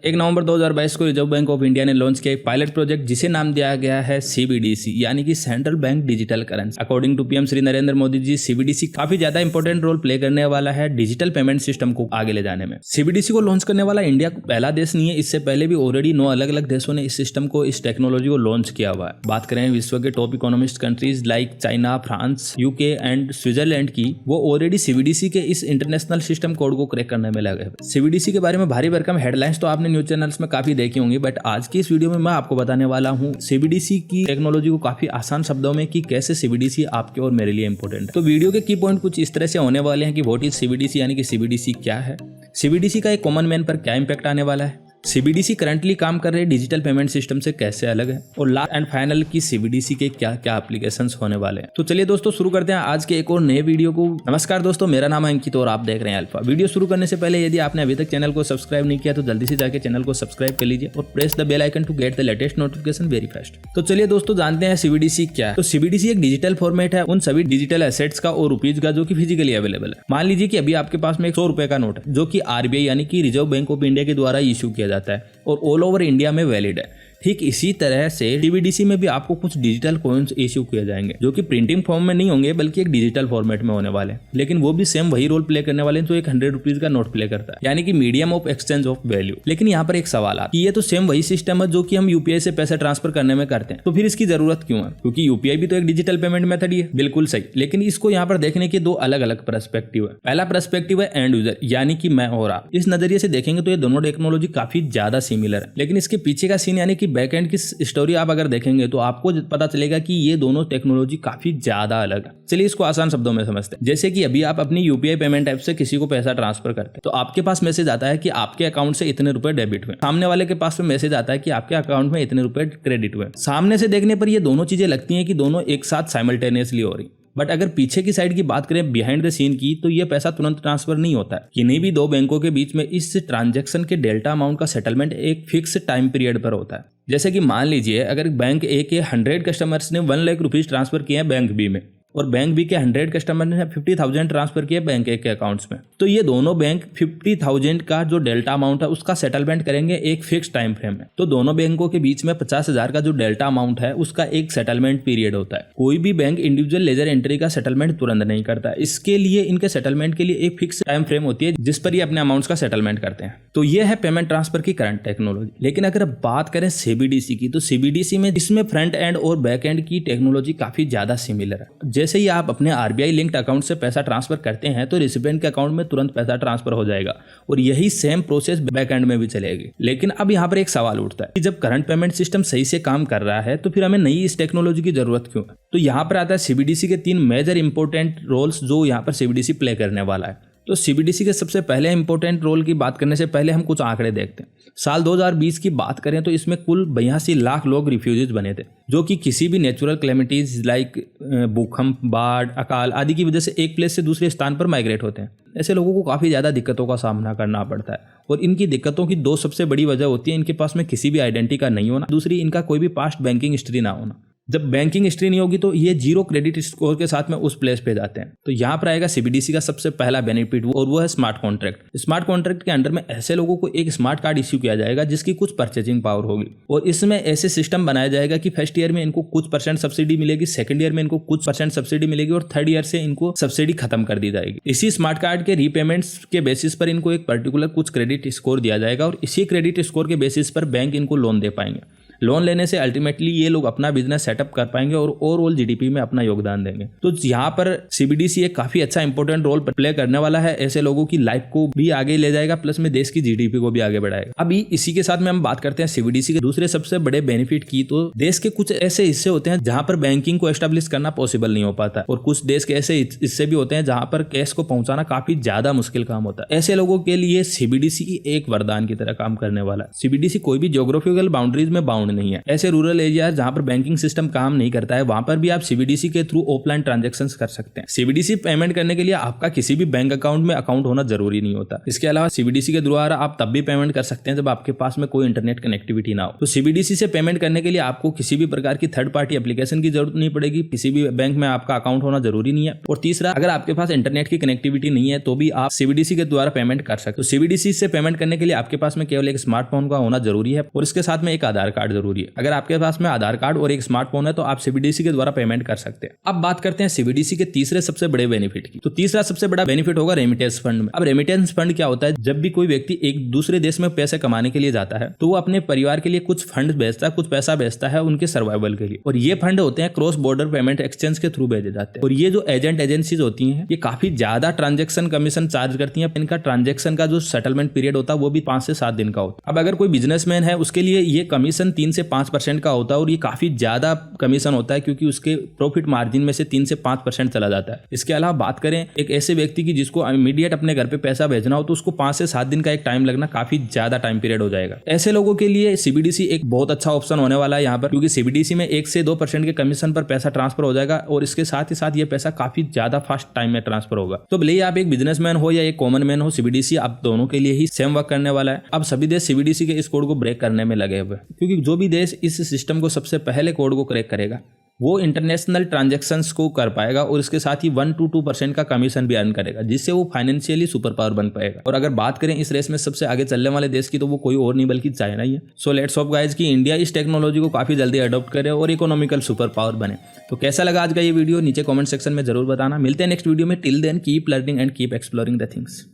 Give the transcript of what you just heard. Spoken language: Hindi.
1 नवंबर 2022 को रिजर्व बैंक ऑफ इंडिया ने लॉन्च किया एक पायलट प्रोजेक्ट जिसे नाम दिया गया है CBDC यानी कि central bank digital currency. According to PM Shri Narendra Modi ji, CBDC काफी ज्यादा इंपॉर्टेंट रोल प्ले करने वाला है डिजिटल पेमेंट सिस्टम को आगे ले जाने में। CBDC को लॉन्च करने वाला इंडिया पहला देश नहीं है, इससे पहले भी ऑलरेडी 9 अलग अलग देशों ने इस सिस्टम को, इस टेक्नोलॉजी को लॉन्च किया हुआ है। बात करें विश्व के top economist countries like China, France, UK and Switzerland की, वो ऑलरेडी CBDC के इस इंटरनेशनल सिस्टम कोड को क्रैक करने में लगे। CBDC के बारे में भारी भरकम हेडलाइंस तो आपने न्यूज चैनल्स में काफी देखी होंगी, बट आज की इस वीडियो में मैं आपको बताने वाला हूं CBDC की टेक्नोलॉजी को काफी आसान शब्दों में कि कैसे CBDC आपके और मेरे लिए इंपॉर्टेंट है। तो वीडियो के की पॉइंट कुछ इस तरह से होने वाले हैं कि व्हाट इज CBDC यानी कि CBDC क्या है, CBDC का एक कॉमन मैन पर क्या इंपैक्ट आने वाला है, CBDC करंटली काम कर रहे डिजिटल पेमेंट सिस्टम से कैसे अलग है, और लास्ट एंड फाइनल की CBDC के क्या क्या एप्लीकेशंस होने वाले हैं। तो चलिए दोस्तों शुरू करते हैं आज के एक और नए वीडियो को। नमस्कार दोस्तों, मेरा नाम है अंकित और आप देख रहे हैं अल्फा। वीडियो शुरू करने से पहले यदि आपने अभी तक चैनल को सब्सक्राइब नहीं किया तो जल्दी से जाकर चैनल को सब्सक्राइब कर लीजिए और press the bell icon to get the latest notification very fast. तो चलिए दोस्तों जानते हैं CBDC क्या है। तो CBDC एक डिजिटल फॉर्मेट है उन सभी डिजिटल एसेट्स का और रुपीज का जो कि फिजिकली अवेलेबल है। मान लीजिए कि अभी आपके पास में 100 रुपए का नोट है जो कि RBI यानी कि रिजर्व बैंक ऑफ इंडिया के द्वारा इश्यू किया जाता है और ऑल ओवर इंडिया में वैलिड है। ठीक इसी तरह से CBDC में भी आपको कुछ डिजिटल कॉइन्स इश्यू किए जाएंगे जो कि प्रिंटिंग फॉर्म में नहीं होंगे बल्कि एक डिजिटल फॉर्मेट में होने वाले हैं, लेकिन वो भी सेम वही रोल प्ले करने वाले हैं जो एक 100 रुपीज का नोट प्ले करता है, यानी कि medium of exchange of value. लेकिन यहाँ पर एक सवाल आता है कि ये तो सेम वही सिस्टम है जो कि हम UPI से पैसा ट्रांसफर करने में करते हैं, तो फिर इसकी जरूरत क्यों है? क्योंकि UPI भी तो एक डिजिटल पेमेंट मेथड ही है। बिल्कुल सही, लेकिन इसको यहाँ पर देखने के दो अलग अलग पर्सपेक्टिव है। पहला पर्सपेक्टिव है एंड यूजर यानी कि मैं और आप। इस नजरिए से देखेंगे तो ये दोनों टेक्नोलॉजी काफी ज्यादा सिमिलर है, लेकिन इसके पीछे का सीन यानी कि बैक एंड की स्टोरी आप अगर देखेंगे तो आपको पता चलेगा कि ये दोनों टेक्नोलॉजी काफी ज्यादा अलग है। चलिए इसको आसान शब्दों में समझते हैं। जैसे कि अभी आप अपनी UPI पेमेंट ऐप से किसी को पैसा ट्रांसफर करते हैं तो आपके पास मैसेज आता है कि आपके अकाउंट से इतने रुपए डेबिट हुए, सामने वाले के पास में मैसेज आता है कि आपके अकाउंट में इतने रुपए क्रेडिट हुए। सामने से देखने पर ये दोनों चीजें लगती हैं कि दोनों एक साथ साइमल्टेनियसली हो रही, बट अगर पीछे की साइड की बात करें बिहाइंड द सीन की, तो ये पैसा तुरंत ट्रांसफर नहीं होता है। किन्हीं भी दो बैंकों के बीच में इस ट्रांजैक्शन के डेल्टा अमाउंट का सेटलमेंट एक फिक्स टाइम पीरियड पर होता है। जैसे कि मान लीजिए अगर बैंक A के 100 कस्टमर्स ने 1 लाख रुपीज ट्रांसफर किए हैं बैंक B में और बैंक B के 100 कस्टमर ने 50,000 ट्रांसफर किए बैंक A के अकाउंट्स में, तो ये दोनों बैंक 50,000 का जो डेल्टा अमाउंट है उसका सेटलमेंट करेंगे एक फिक्स टाइम फ्रेम में। तो दोनों बैंकों के बीच में 50,000 का जो डेल्टा अमाउंट है उसका एक सेटलमेंट पीरियड होता है। कोई भी बैंक इंडिविजुअल लेजर एंट्री का सेटलमेंट तुरंत नहीं करता, इसके लिए इनके सेटलमेंट के लिए एक फिक्स टाइम फ्रेम होती है जिस पर ये अपने अमाउंट्स का सेटलमेंट करते हैं। तो ये है पेमेंट ट्रांसफर की करंट टेक्नोलॉजी। लेकिन अगर बात करें CBDC की, तो CBDC में इसमें फ्रंट एंड और बैक एंड की टेक्नोलॉजी काफी ज्यादा सिमिलर है। जैसे ही आप अपने RBI लिंक्ड अकाउंट से पैसा ट्रांसफर करते हैं तो रिसिपिएंट के अकाउंट में तुरंत पैसा ट्रांसफर हो जाएगा और यही सेम प्रोसेस बैक एंड में भी चलेगी। लेकिन अब यहाँ पर एक सवाल उठता है कि जब करंट पेमेंट सिस्टम सही से काम कर रहा है तो फिर हमें नई इस टेक्नोलॉजी की जरूरत क्यों है? तो यहाँ पर आता है CBDC के 3 मेजर इंपॉर्टेंट रोल्स जो यहाँ पर CBDC प्ले करने वाला है। तो CBDC के सबसे पहले इंपॉर्टेंट रोल की बात करने से पहले हम कुछ आंकड़े देखते हैं। साल 2020 की बात करें तो इसमें कुल 82 लाख लोग रिफ्यूजीज बने थे जो कि किसी भी नेचुरल क्लेमिटीज लाइक भूकंप, बाढ़, अकाल आदि की वजह से एक प्लेस से दूसरे स्थान पर माइग्रेट होते हैं। ऐसे लोगों को काफ़ी ज़्यादा दिक्कतों का सामना करना पड़ता है और इनकी दिक्कतों की 2 सबसे बड़ी वजह होती है इनके पास में किसी भी आइडेंटिटी का नहीं होना, दूसरी इनका कोई भी पास्ट बैंकिंग हिस्ट्री ना होना। जब बैंकिंग हिस्ट्री नहीं होगी तो ये 0 क्रेडिट स्कोर के साथ में उस प्लेस पे जाते हैं। तो यहाँ पर आएगा CBDC का सबसे पहला बेनिफिट और वो है स्मार्ट कॉन्ट्रैक्ट। स्मार्ट कॉन्ट्रैक्ट के अंडर में ऐसे लोगों को एक स्मार्ट कार्ड इश्यू किया जाएगा जिसकी कुछ परचेजिंग पावर होगी और इसमें ऐसे सिस्टम बनाया जाएगा कि फर्स्ट ईयर में इनको कुछ % सब्सिडी मिलेगी, सेकंड ईयर में इनको कुछ % सब्सिडी मिलेगी और थर्ड ईयर से इनको सब्सिडी खत्म कर दी जाएगी। इसी स्मार्ट कार्ड के रीपेमेंट्स के बेसिस पर इनको एक पर्टिकुलर कुछ क्रेडिट स्कोर दिया जाएगा और इसी क्रेडिट स्कोर के बेसिस पर बैंक इनको लोन दे पाएंगे। लोन लेने से अल्टीमेटली ये लोग अपना बिजनेस सेटअप कर पाएंगे और ओवरऑल GDP में अपना योगदान देंगे। तो यहाँ पर CBDC एक काफी अच्छा इंपॉर्टेंट रोल प्ले करने वाला है, ऐसे लोगों की लाइफ को भी आगे ले जाएगा प्लस में देश की GDP को भी आगे बढ़ाएगा। अभी इसी के साथ में हम बात करते हैं CBDC के दूसरे सबसे बड़े बेनिफिट की। तो देश के कुछ ऐसे हिस्से होते हैं जहां पर बैंकिंग को एस्टेब्लिश करना पॉसिबल नहीं हो पाता और कुछ देश के ऐसे हिस्से भी होते हैं जहां पर कैश को पहुंचाना काफी ज्यादा मुश्किल काम होता है। ऐसे लोगों के लिए CBDC एक वरदान की तरह काम करने वाला है। CBDC कोई भी ज्योग्राफिकल बाउंड्रीज में बाउंड अकाउंट नहीं है। ऐसे रूरल एरिया जहां पर बैंकिंग सिस्टम काम नहीं करता है वहां पर भी आप सीबीडीसी के थ्रू ऑफलाइन ट्रांजैक्शंस कर सकते हैं। सीबीडीसी पेमेंट करने के लिए आपका किसी भी बैंक अकाउंट में अकाउंट होना जरूरी नहीं होता। इसके अलावा सीबीडीसी के द्वारा आप तब भी पेमेंट कर सकते हैं जब आपके पास में कोई इंटरनेट कनेक्टिविटी ना हो। तो सीबीडीसी से पेमेंट करने के लिए आपको किसी भी प्रकार की थर्ड पार्टी एप्लीकेशन की जरूरत नहीं पड़ेगी, किसी भी बैंक में आपका अकाउंट होना जरूरी नहीं है। और तीसरा, अगर आपके पास इंटरनेट की कनेक्टिविटी नहीं है तो भी आप सीबीडीसी के द्वारा पेमेंट कर सकते हो। सीबीडीसी से पेमेंट करने के लिए आपके पास में केवल एक स्मार्टफोन का होना जरूरी है और इसके साथ में एक आधार कार्ड जरूरी है। अगर आपके पास में आधार कार्ड और एक स्मार्टफोन है तो आप सीबीडीसी के द्वारा पेमेंट कर सकते हैं। अब बात करते हैं सीबीडीसी के तीसरे सबसे बड़े बेनिफिट की। तो तीसरा सबसे बड़ा बेनिफिट होगा रेमिटेंस फंड में। अब रेमिटेंस फंड क्या होता है? जब भी कोई व्यक्ति एक दूसरे देश में पैसे कमाने के लिए जाता है तो वो अपने परिवार के लिए कुछ फंड भेजता है, कुछ पैसा भेजता है उनके सर्वाइवल के लिए। और ये फंड होते हैं क्रॉस बॉर्डर पेमेंट एक्सचेंज के थ्रू भेजे जाते हैं। और ये जो एजेंट एजेंसीज होती हैं ये काफी ज्यादा ट्रांजैक्शन कमीशन चार्ज करती हैं। इनका ट्रांजैक्शन का जो सेटलमेंट पीरियड होता है वो भी 5 से 7 दिन का होता है। अब अगर कोई बिजनेसमैन है उसके लिए ये कमीशन 3 से 5% का होता है और ये काफी ज्यादा कमीशन होता है क्योंकि उसके प्रॉफिट मार्जिन में से 3 से 5% चला जाता है। इसके अलावा बात करें एक ऐसे व्यक्ति की जिसको इमीडिएट अपने घर पे पैसा भेजना हो तो उसको 5 से 7 दिन का एक टाइम लगना काफी ज्यादा टाइम पीरियड हो जाएगा। ऐसे लोगों के लिए सीबीडीसी एक बहुत अच्छा ऑप्शन होने वाला है यहाँ पर, क्योंकि सीबीडीसी में 1 से 2% के कमीशन पर पैसा ट्रांसफर हो जाएगा और इसके साथ ही साथ ये पैसा काफी ज्यादा फास्ट टाइम में ट्रांसफर होगा। तो भले ही आप एक बिजनेसमैन हो या एक कॉमन मैन हो, सीबीडीसी आप दोनों के लिए ही सेम वर्क करने वाला है। अब सभी देश सीबीडीसी के इस कोड को ब्रेक करने में लगे हुए, क्योंकि जो भी देश इस सिस्टम को सबसे पहले कोड को क्रैक करेगा वो इंटरनेशनल ट्रांजैक्शंस को कर पाएगा और इसके साथ ही 1 to 2% का कमीशन भी अर्न करेगा, जिससे वो फाइनेंशियली सुपर पावर बन पाएगा। और अगर बात करें इस रेस में सबसे आगे चलने वाले देश की तो वो कोई और नहीं बल्कि चाइना ही है। सो लेट्स होप गाइस कि इंडिया इस टेक्नोलॉजी को काफी जल्दी अडॉप्ट करे और इकोनॉमिकल सुपर पावर बने। तो कैसा लगा आज का ये वीडियो नीचे कमेंट सेक्शन में जरूर बताना। मिलते हैं नेक्स्ट वीडियो में। Till then keep learning and keep exploring the things.